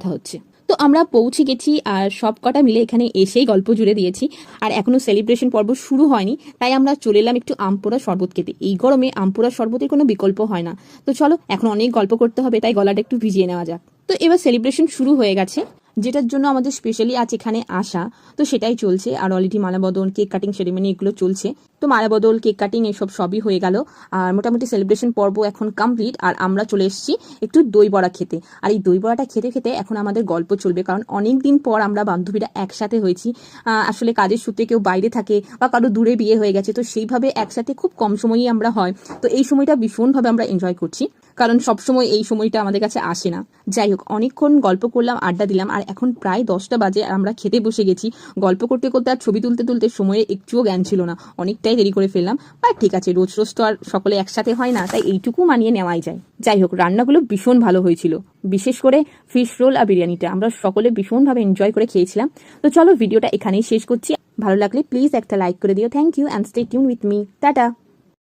কথা হচ্ছে। তো আমরা পৌঁছে গেছি আর সব কটা মিলে এখানে এসেই গল্প জুড়ে দিয়েছি। আর এখনো সেলিব্রেশন পর্ব শুরু হয়নি, তাই আমরা চলে এলাম একটু আমপোড়া শরবত খেতে। এই গরমে আমপোড়া শরবতের কোনো বিকল্প হয় না। তো চলো, এখন অনেক গল্প করতে হবে, তাই গলাটা একটু ভিজিয়ে নেওয়া যাক। তো এবার সেলিব্রেশন শুরু হয়ে গেছে, যেটার জন্য আমাদের স্পেশালি আজ এখানে আসা, তো সেটাই চলছে। আর অলরেডি মালাবদল, কেক কাটিং সেরেমনি এগুলো চলছে। তো মালাবদল, কেক কাটিং এসব সবই হয়ে গেল, আর মোটামুটি সেলিব্রেশন পর্ব এখন কমপ্লিট। আর আমরা চলে এসেছি একটু দই বড়া খেতে। আর এই দই বড়াটা খেতে খেতে এখন আমাদের গল্প চলবে, কারণ অনেক দিন পর আমরা বান্ধবীরা একসাথে হয়েছি। আসলে কাজের সূত্রে কেউ বাইরে থাকে বা কারো দূরে বিয়ে হয়ে গেছে, তো সেইভাবে একসাথে খুব কম সময়ই আমরা হয়। তো এই সময়টা ভীষণভাবে আমরা এনজয় করছি, কারণ সবসময় এই সময়টা আমাদের কাছে আসে না। যাই হোক, অনেকক্ষণ গল্প করলাম, আড্ডা দিলাম, আর এখন প্রায় 10টা বাজে আর আমরা খেতে বসে গেছি। গল্প করতে করতে আর ছবি তুলতে তুলতে সময়ের একটুও জ্ঞান ছিল না, অনেকটাই দেরি করে ফেললাম। বাট ঠিক আছে, রোজ রোজ তো আর সকলে একসাথে হয় না, তাই এইটুকু মানিয়ে নেওয়াই যায়। যাই হোক, রান্নাগুলো ভীষণ ভালো হয়েছিল, বিশেষ করে ফিশ রোল আর বিরিয়ানিটা আমরা সকলে ভীষণভাবে এনজয় করে খেয়েছিলাম। তো চলো, ভিডিওটা এখানেই শেষ করছি। ভালো লাগলে প্লিজ একটা লাইক করে দিও। Thank you and stay tune with me. Tata.